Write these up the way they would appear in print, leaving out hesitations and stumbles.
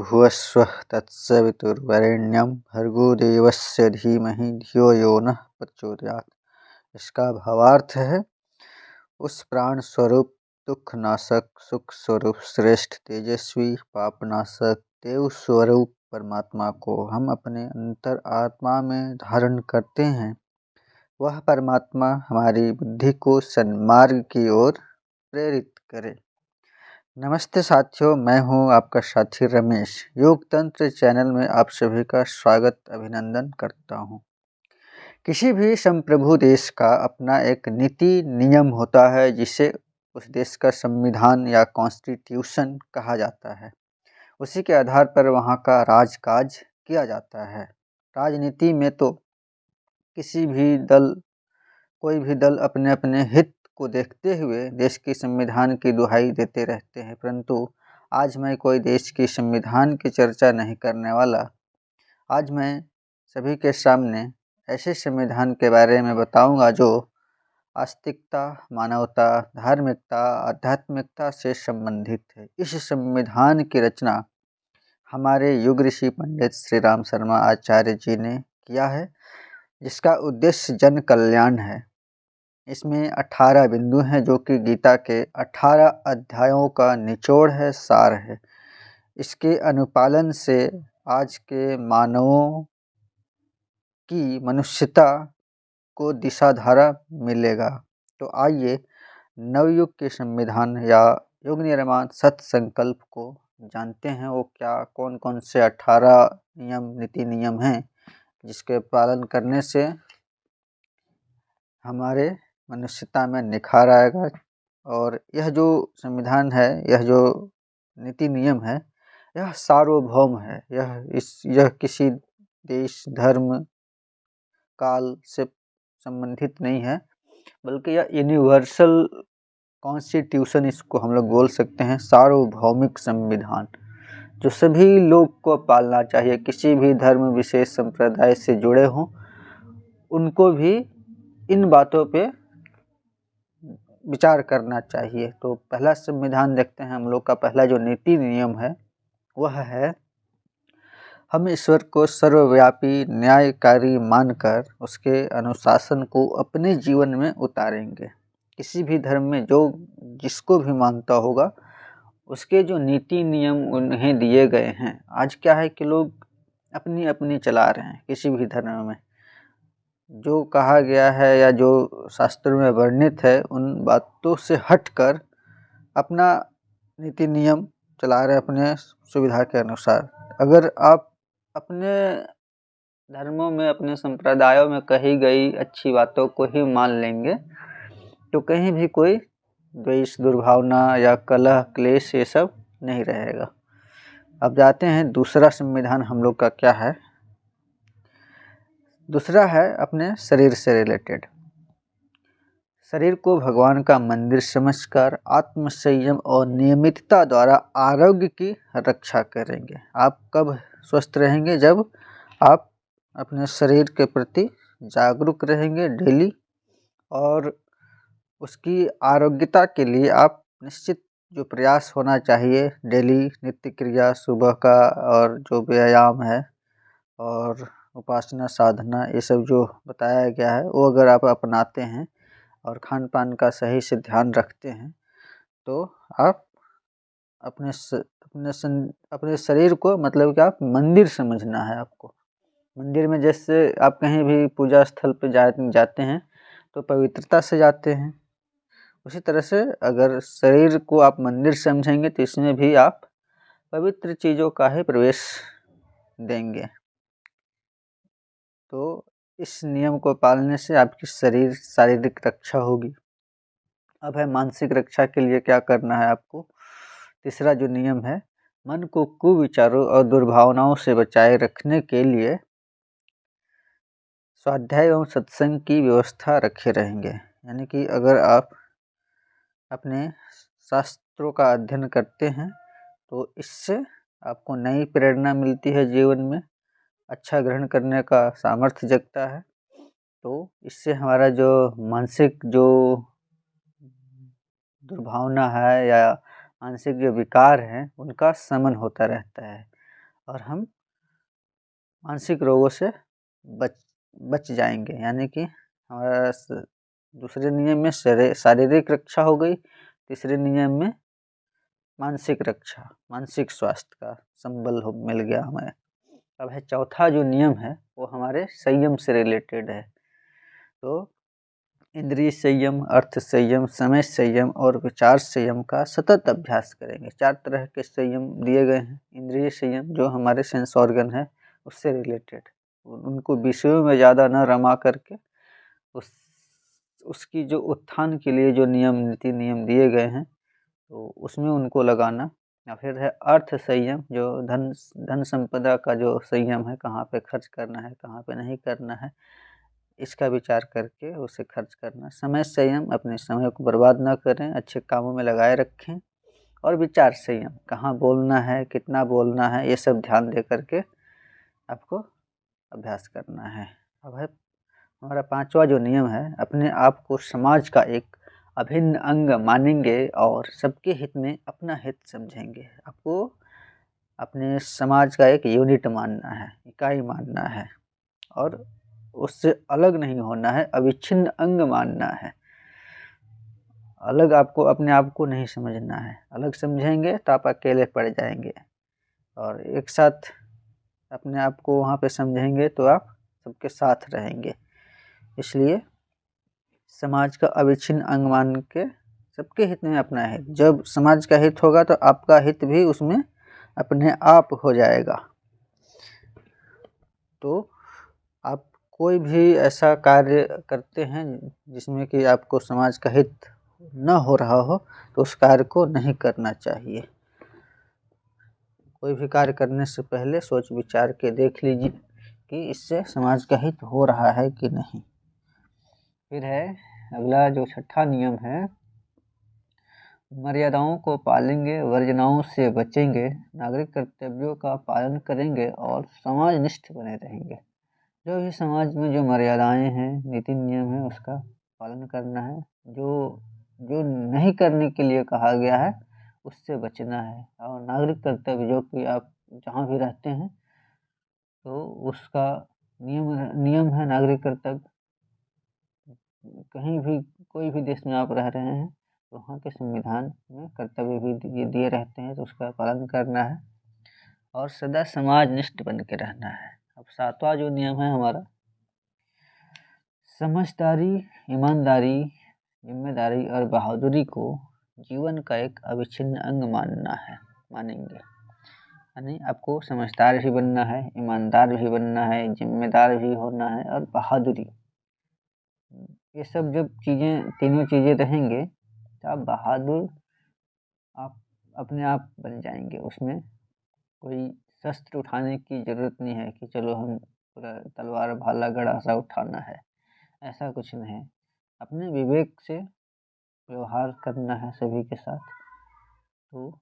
भूर्भुवस्वः तत्सवितुर्वरेण्यं भर्गो देवस्य धीमहि धियो यो नः प्रचोदयात्। इसका भावार्थ है, उस प्राण स्वरूप दुख नाशक सुख स्वरूप श्रेष्ठ तेजस्वी पापनाशक देव स्वरूप परमात्मा को हम अपने अंतर आत्मा में धारण करते हैं। वह परमात्मा हमारी बुद्धि को सन्मार्ग की ओर प्रेरित करे। नमस्ते साथियों, मैं हूं आपका साथी रमेश। योग तंत्र चैनल में आप सभी का स्वागत अभिनंदन करता हूं। किसी भी संप्रभु देश का अपना एक नीति नियम होता है, जिसे उस देश का संविधान या कॉन्स्टिट्यूशन कहा जाता है। उसी के आधार पर वहां का राजकाज किया जाता है। राजनीति में तो कोई भी दल अपने अपने हित को देखते हुए देश की संविधान की दुहाई देते रहते हैं, परंतु आज मैं कोई देश की संविधान की चर्चा नहीं करने वाला। आज मैं सभी के सामने ऐसे संविधान के बारे में बताऊंगा जो आस्तिकता, मानवता, धार्मिकता, आध्यात्मिकता से संबंधित है। इस संविधान की रचना हमारे युग ऋषि पंडित श्री राम शर्मा आचार्य जी ने किया है, जिसका उद्देश्य जन कल्याण है। इसमें 18 बिंदु हैं, जो कि गीता के 18 अध्यायों का निचोड़ है, सार है। इसके अनुपालन से आज के मानवों की मनुष्यता को दिशाधारा मिलेगा। तो आइए नवयुग के संविधान या युग निर्माण सत संकल्प को जानते हैं। वो क्या कौन कौन से 18 नीति नियम हैं, जिसके पालन करने से हमारे मनुष्यता में निखार आएगा। और यह जो संविधान है, यह जो नीति नियम है, यह सार्वभौम है। यह किसी देश, धर्म, काल से संबंधित नहीं है, बल्कि यह यूनिवर्सल कॉन्स्टिट्यूशन इसको हम लोग बोल सकते हैं। सार्वभौमिक संविधान जो सभी लोग को पालना चाहिए। किसी भी धर्म, विशेष संप्रदाय से जुड़े हों, उनको भी इन बातों पे विचार करना चाहिए। तो पहला संविधान देखते हैं हम लोग का। पहला जो नीति नियम है वह है, हम ईश्वर को सर्वव्यापी न्यायकारी मानकर उसके अनुशासन को अपने जीवन में उतारेंगे। किसी भी धर्म में जो जिसको भी मानता होगा, उसके जो नीति नियम उन्हें दिए गए हैं। आज क्या है कि लोग अपनी अपनी चला रहे हैं। किसी भी धर्म में जो कहा गया है या जो शास्त्रों में वर्णित है, उन बातों से हटकर अपना नीति नियम चला रहे हैं अपने सुविधा के अनुसार। अगर आप अपने धर्मों में, अपने संप्रदायों में कही गई अच्छी बातों को ही मान लेंगे, तो कहीं भी कोई द्वेष, दुर्भावना या कलह, क्लेश ये सब नहीं रहेगा। अब जाते हैं दूसरा संविधान हम लोग का क्या है। दूसरा है अपने शरीर से रिलेटेड। शरीर को भगवान का मंदिर समझकर आत्मसंयम और नियमितता द्वारा आरोग्य की रक्षा करेंगे। आप कब स्वस्थ रहेंगे? जब आप अपने शरीर के प्रति जागरूक रहेंगे डेली, और उसकी आरोग्यता के लिए आप निश्चित जो प्रयास होना चाहिए, डेली नित्य क्रिया सुबह का, और जो व्यायाम है और उपासना साधना, ये सब जो बताया गया है, वो अगर आप अपनाते हैं और खान पान का सही से ध्यान रखते हैं, तो आप अपने शरीर को, मतलब कि आप मंदिर समझना है आपको। मंदिर में जैसे आप कहीं भी पूजा स्थल पे जाते हैं तो पवित्रता से जाते हैं, उसी तरह से अगर शरीर को आप मंदिर समझेंगे तो इसमें भी आप पवित्र चीज़ों का ही प्रवेश देंगे। तो इस नियम को पालने से आपकी शारीरिक रक्षा होगी। अब है मानसिक रक्षा के लिए क्या करना है आपको। तीसरा जो नियम है, मन को कुविचारों और दुर्भावनाओं से बचाए रखने के लिए स्वाध्याय एवं सत्संग की व्यवस्था रखे रहेंगे। यानी कि अगर आप अपने शास्त्रों का अध्ययन करते हैं तो इससे आपको नई प्रेरणा मिलती है, जीवन में अच्छा ग्रहण करने का सामर्थ्य जगता है। तो इससे हमारा जो मानसिक जो दुर्भावना है या मानसिक जो विकार हैं, उनका शमन होता रहता है। और हम मानसिक रोगों से बच जाएंगे। यानी कि हमारा दूसरे नियम में शारीरिक रक्षा हो गई, तीसरे नियम में मानसिक रक्षा, मानसिक स्वास्थ्य का संबल मिल गया हमें। अब है चौथा जो नियम है वो हमारे संयम से रिलेटेड है। तो इंद्रिय संयम, अर्थ संयम, समय संयम और विचार संयम का सतत अभ्यास करेंगे। 4 तरह के संयम दिए गए हैं। इंद्रिय संयम जो हमारे सेंस ऑर्गन है उससे रिलेटेड, उनको विषयों में ज़्यादा न रमा करके उसकी जो उत्थान के लिए जो नियम नीति नियम दिए गए हैं तो उसमें उनको लगाना। या फिर है अर्थ संयम, जो धन संपदा का जो संयम है, कहाँ पे खर्च करना है कहाँ पे नहीं करना है इसका विचार करके उसे खर्च करना। समय संयम, अपने समय को बर्बाद ना करें, अच्छे कामों में लगाए रखें। और विचार संयम, कहाँ बोलना है कितना बोलना है ये सब ध्यान दे करके आपको अभ्यास करना है। अब है हमारा 5वां जो नियम है, अपने आप को समाज का एक अभिन्न अंग मानेंगे और सबके हित में अपना हित समझेंगे। आपको अपने समाज का एक यूनिट मानना है, इकाई मानना है और उससे अलग नहीं होना है, अविच्छिन्न अंग मानना है। अलग आपको अपने आप को नहीं समझना है। अलग समझेंगे तो आप अकेले पड़ जाएंगे, और एक साथ अपने आप को वहाँ पे समझेंगे तो आप सबके साथ रहेंगे। इसलिए समाज का अविच्छिन्न अंग मान के सबके हित में अपना हित, जब समाज का हित होगा तो आपका हित भी उसमें अपने आप हो जाएगा। तो आप कोई भी ऐसा कार्य करते हैं जिसमें कि आपको समाज का हित न हो रहा हो तो उस कार्य को नहीं करना चाहिए। कोई भी कार्य करने से पहले सोच विचार के देख लीजिए कि इससे समाज का हित हो रहा है कि नहीं। फिर है अगला जो 6ठा नियम है, मर्यादाओं को पालेंगे, वर्जनाओं से बचेंगे, नागरिक कर्तव्यों का पालन करेंगे और समाजनिष्ठ बने रहेंगे। जो भी समाज में जो मर्यादाएं हैं, नीति नियम है, उसका पालन करना है। जो नहीं करने के लिए कहा गया है उससे बचना है। और नागरिक कर्तव्य, जो कि आप जहाँ भी रहते हैं तो उसका नियम है नागरिक कर्तव्य। कहीं भी कोई भी देश में आप रह रहे हैं तो वहाँ के संविधान में कर्तव्य भी दिए रहते हैं, तो उसका पालन करना है और सदा समाजनिष्ठ बन के रहना है। अब 7वां जो नियम है हमारा, समझदारी, ईमानदारी, जिम्मेदारी और बहादुरी को जीवन का एक अविच्छिन्न अंग मानेंगे। यानी आपको समझदार भी बनना है, ईमानदार भी बनना है, जिम्मेदार भी होना है और बहादुरी, ये सब जब तीनों चीज़ें रहेंगे तो आप बहादुर आप अपने आप बन जाएंगे। उसमें कोई शस्त्र उठाने की ज़रूरत नहीं है कि चलो हम पूरा तलवार भाला घड़ा सा उठाना है, ऐसा कुछ नहीं। अपने विवेक से व्यवहार करना है सभी के साथ। तो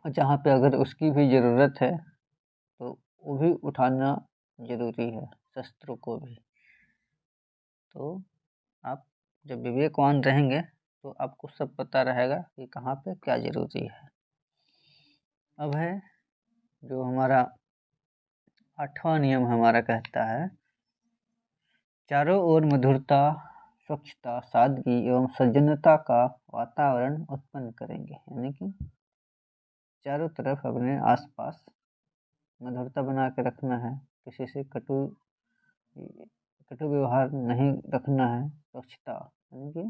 जहाँ पे अगर उसकी भी ज़रूरत है तो वो भी उठाना ज़रूरी है, शस्त्रों को भी। तो आप जब विवेकवान रहेंगे तो आपको सब पता रहेगा कि कहाँ पे क्या ज़रूरी है। अब है जो हमारा 8वां नियम हमारा कहता है, चारों ओर मधुरता, स्वच्छता, सादगी एवं सज्जनता का वातावरण उत्पन्न करेंगे। यानी कि चारों तरफ अपने आसपास मधुरता बना के रखना है, किसी से कटु व्यवहार नहीं रखना है। स्वच्छता यानी कि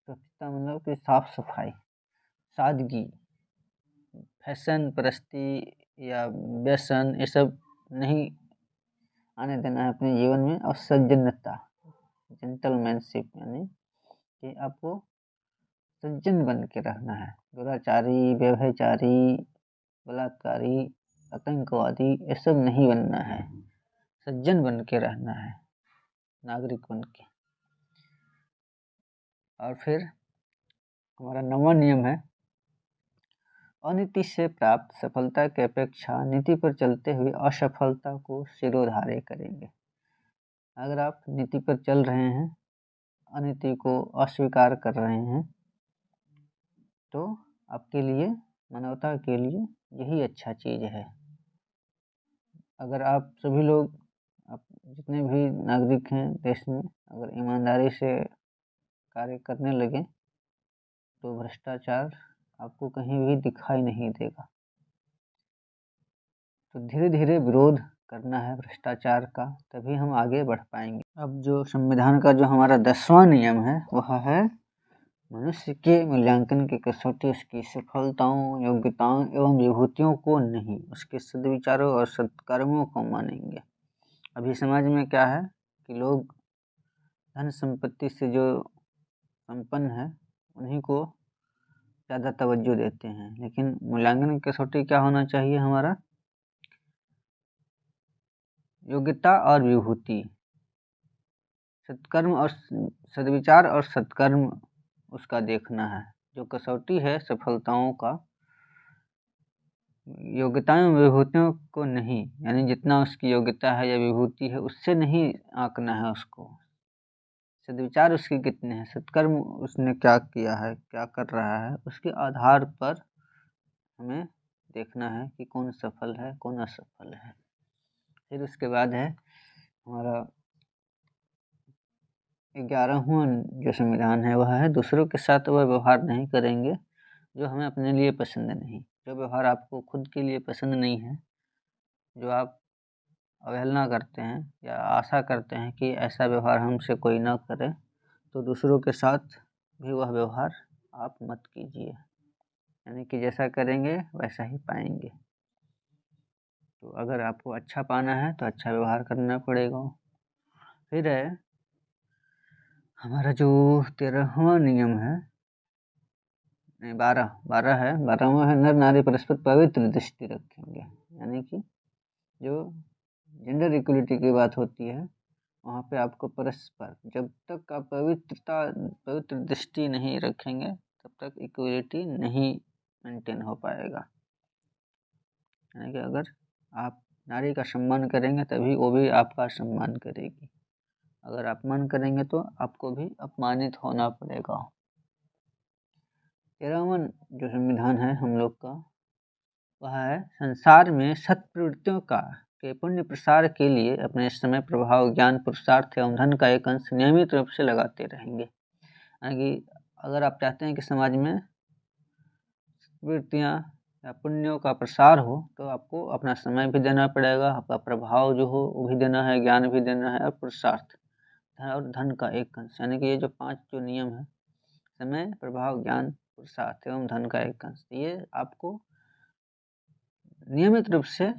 स्वच्छता मतलब कि साफ सफाई, सादगी, फैशन परस्ती या व्यसन ये सब नहीं आने देना है अपने जीवन में। और सज्जनता, जेंटलमैनशिप, यानी कि आपको सज्जन बन के रहना है। दुराचारी, व्यभिचारी, बलात्कारी, आतंकवादी ये सब नहीं बनना है, सज्जन बन के रहना है, नागरिक बन के। और फिर हमारा 9वां नियम है, अनीति से प्राप्त सफलता की अपेक्षा नीति पर चलते हुए असफलता को सिरोधार्य करेंगे। अगर आप नीति पर चल रहे हैं, अनीति को अस्वीकार कर रहे हैं, तो आपके लिए मानवता के लिए यही अच्छा चीज़ है। अगर आप सभी लोग, आप जितने भी नागरिक हैं देश में, अगर ईमानदारी से कार्य करने लगे तो भ्रष्टाचार आपको कहीं भी दिखाई नहीं देगा। तो धीरे धीरे विरोध करना है भ्रष्टाचार का, तभी हम आगे बढ़ पाएंगे। अब जो संविधान का जो हमारा 10वां नियम है वह है मनुष्य के मूल्यांकन की कसौटी उसकी सफलताओं, योग्यताओं एवं विभूतियों को नहीं, उसके सद्विचारों और सत्कर्मों को मानेंगे। अभी समाज में क्या है कि लोग धन संपत्ति से जो संपन्न है उन्हीं को ज़्यादा तवज्जो देते हैं, लेकिन मूल्यांकन की कसौटी क्या होना चाहिए हमारा? योग्यता और विभूति, सत्कर्म और सद्विचार और सत्कर्म उसका देखना है। जो कसौटी है सफलताओं का, योग्यताओं विभूतियों को नहीं, यानी जितना उसकी योग्यता है या विभूति है उससे नहीं आंकना है उसको। सद्विचार उसके कितने हैं, सत्कर्म उसने क्या किया है, क्या कर रहा है, उसके आधार पर हमें देखना है कि कौन सफल है कौन असफल है। फिर उसके बाद है हमारा 11वां जो संविधान है वह है दूसरों के साथ वह व्यवहार नहीं करेंगे जो हमें अपने लिए पसंद नहीं। जो व्यवहार आपको खुद के लिए पसंद नहीं है, जो आप अवहेलना करते हैं या आशा करते हैं कि ऐसा व्यवहार हमसे कोई ना करे, तो दूसरों के साथ भी वह व्यवहार आप मत कीजिए। यानी कि जैसा करेंगे वैसा ही पाएंगे। तो अगर आपको अच्छा पाना है तो अच्छा व्यवहार करना पड़ेगा। फिर है हमारा जो 13वां नियम है, नहीं 12 है, 12वां है नर नारी परस्पर पवित्र दृष्टि रखेंगे। यानी कि जो जेंडर इक्वलिटी की बात होती है वहाँ पे आपको परस्पर, जब तक आप पवित्र दृष्टि नहीं रखेंगे तब तक इक्वलिटी नहीं मेंटेन हो पाएगा। यानी कि अगर आप नारी का सम्मान करेंगे तभी वो भी आपका सम्मान करेगी, अगर अपमान करेंगे तो आपको भी अपमानित होना पड़ेगा। 13वां जो संविधान है हम लोग का वह है संसार में सत्प्रवृत्तियों के पुण्य प्रसार के लिए अपने समय, प्रभाव, ज्ञान, पुरुषार्थ एवं धन का एक अंश नियमित रूप से लगाते रहेंगे। यानी कि अगर आप चाहते हैं कि समाज में वृत्तियाँ या पुण्यों का प्रसार हो तो आपको अपना समय भी देना पड़ेगा, आपका प्रभाव जो हो वो भी देना है, ज्ञान भी देना है और पुरुषार्थ और धन का एक अंश। यानी कि ये जो 5 जो नियम है, समय, प्रभाव, ज्ञान, पुरुषार्थ एवं धन का एक अंश, ये आपको नियमित रूप से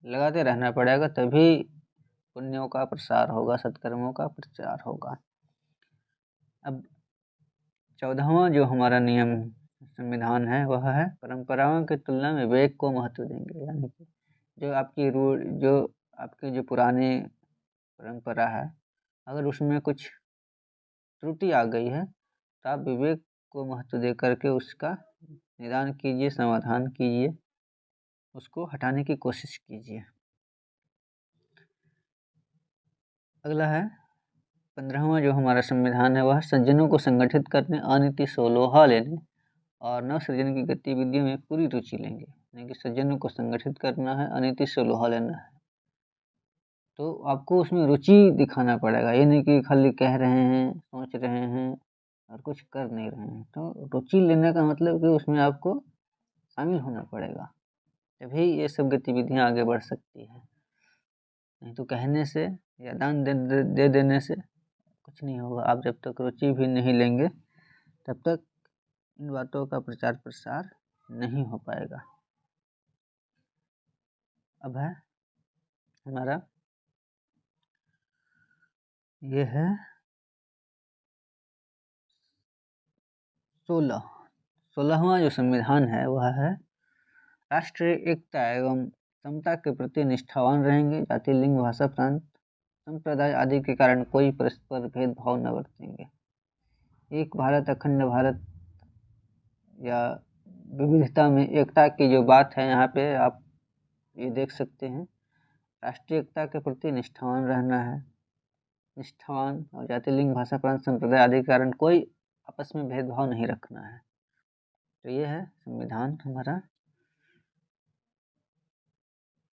लगाते रहना पड़ेगा, तभी पुण्यों का प्रसार होगा, सत्कर्मों का प्रचार होगा। अब 14वां जो हमारा नियम संविधान है वह है परंपराओं की तुलना में विवेक को महत्व देंगे। यानी कि जो आपकी जो पुरानी परंपरा है, अगर उसमें कुछ त्रुटि आ गई है तो आप विवेक को महत्व दे करके उसका निदान कीजिए, समाधान कीजिए, उसको हटाने की कोशिश कीजिए। अगला है 15वां जो हमारा संविधान है वह सज्जनों को संगठित करने, अनीति से लोहा लेने और नव सृजन की गतिविधियों में पूरी रुचि लेंगे। यानी कि सज्जनों को संगठित करना है, अनीति से लोहा लेना है, तो आपको उसमें रुचि दिखाना पड़ेगा। ये नहीं कि खाली कह रहे हैं, सोच रहे हैं और कुछ कर नहीं रहे हैं। तो रुचि लेने का मतलब कि उसमें आपको शामिल होना पड़ेगा, तभी ये सब गतिविधियाँ आगे बढ़ सकती है। नहीं तो कहने से या दान दे देने से कुछ नहीं होगा। आप जब तक रुचि भी नहीं लेंगे तब तक इन बातों का प्रचार प्रसार नहीं हो पाएगा। अब है हमारा ये है 16वां जो संविधान है वह है राष्ट्रीय एकता एवं समता के प्रति निष्ठावान रहेंगे, जाति, लिंग, भाषा, प्रांत, संप्रदाय आदि के कारण कोई परस्पर भेदभाव न बरतेंगे। एक भारत, अखंड भारत या विविधता में एकता की जो बात है, यहाँ पे आप ये देख सकते हैं, राष्ट्रीय एकता के प्रति निष्ठावान रहना है। निष्ठावान और जाति, लिंग, भाषा, प्रांत, संप्रदाय आदि के कारण कोई आपस में भेदभाव नहीं रखना है। तो ये है संविधान हमारा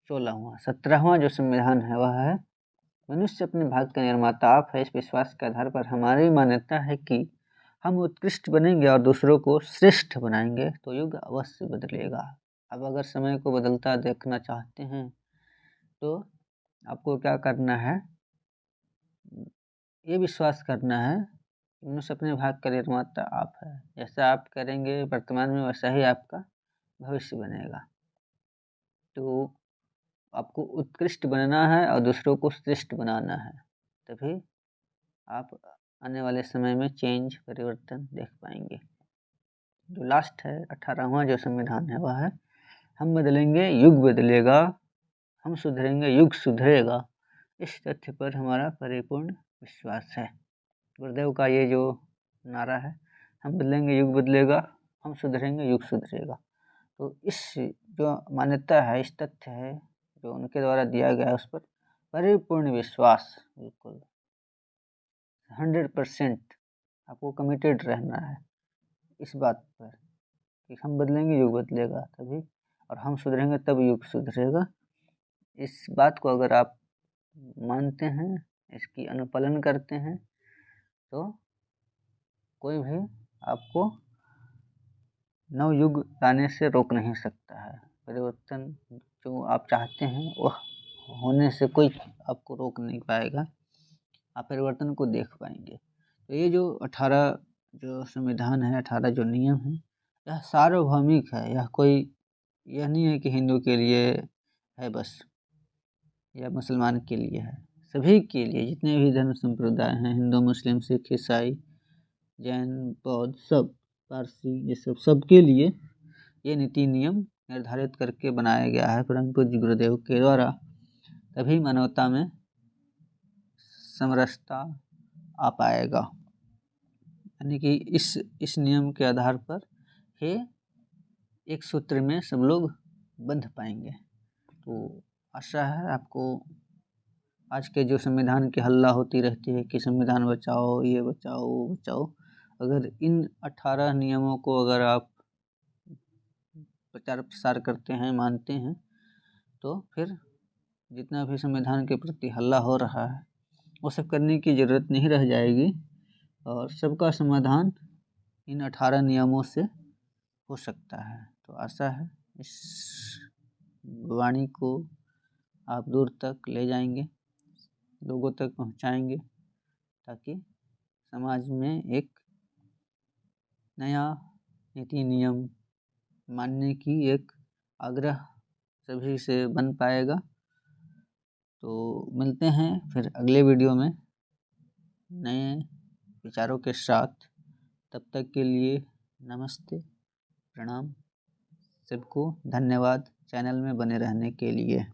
16वां 17वां जो संविधान है वह है, मनुष्य अपने भाग्य का निर्माता आप है। इस विश्वास के आधार पर हमारी मान्यता है कि हम उत्कृष्ट बनेंगे और दूसरों को श्रेष्ठ बनाएंगे तो युग अवश्य बदलेगा। अब अगर समय को बदलता देखना चाहते हैं तो आपको क्या करना है, ये विश्वास करना है कि मनुष्य अपने भाग्य का निर्माता आप है। जैसा आप करेंगे वर्तमान में वैसा ही आपका भविष्य बनेगा। तो आपको उत्कृष्ट बनना है और दूसरों को श्रेष्ठ बनाना है, तभी आप आने वाले समय में चेंज परिवर्तन देख पाएंगे। जो लास्ट है 18वां जो संविधान है वह है, हम बदलेंगे युग बदलेगा, हम सुधरेंगे युग सुधरेगा। इस तथ्य पर हमारा परिपूर्ण विश्वास है। गुरुदेव का ये जो नारा है, हम बदलेंगे युग बदलेगा, हम सुधरेंगे युग सुधरेगा, तो इस जो मान्यता है, इस तथ्य है जो उनके द्वारा दिया गया है, उस पर परिपूर्ण विश्वास, बिल्कुल 100% आपको कमिटेड रहना है इस बात पर कि हम बदलेंगे युग बदलेगा तभी, और हम सुधरेंगे तब युग सुधरेगा। इस बात को अगर आप मानते हैं, इसकी अनुपालन करते हैं, तो कोई भी आपको नवयुग लाने से रोक नहीं सकता है। परिवर्तन जो आप चाहते हैं वह होने से कोई आपको रोक नहीं पाएगा, आप परिवर्तन को देख पाएंगे। तो ये जो 18 जो संविधान है, 18 जो नियम है, यह सार्वभौमिक है। यह नहीं है कि हिंदू के लिए है बस या मुसलमान के लिए है, सभी के लिए, जितने भी धर्म संप्रदाय हैं, हिंदू मुस्लिम सिख ईसाई जैन बौद्ध सब पारसी, ये सबके लिए ये नीति नियम निर्धारित करके बनाया गया है परम पूज्य गुरुदेव के द्वारा। तभी मानवता में समरसता आ पाएगा, यानी कि इस नियम के आधार पर ही एक सूत्र में सब लोग बंध पाएंगे। तो आशा है आपको आज के जो संविधान की हल्ला होती रहती है कि संविधान बचाओ, ये बचाओ, वो बचाओ, अगर इन 18 नियमों को अगर आप प्रचार प्रसार करते हैं, मानते हैं, तो फिर जितना भी संविधान के प्रति हल्ला हो रहा है वो सब करने की ज़रूरत नहीं रह जाएगी और सबका समाधान इन 18 नियमों से हो सकता है। तो आशा है इस वाणी को आप दूर तक ले जाएंगे, लोगों तक पहुंचाएंगे, ताकि समाज में एक नया नीति नियम मानने की एक आग्रह सभी से बन पाएगा। तो मिलते हैं फिर अगले वीडियो में नए विचारों के साथ। तब तक के लिए नमस्ते, प्रणाम, सबको धन्यवाद चैनल में बने रहने के लिए।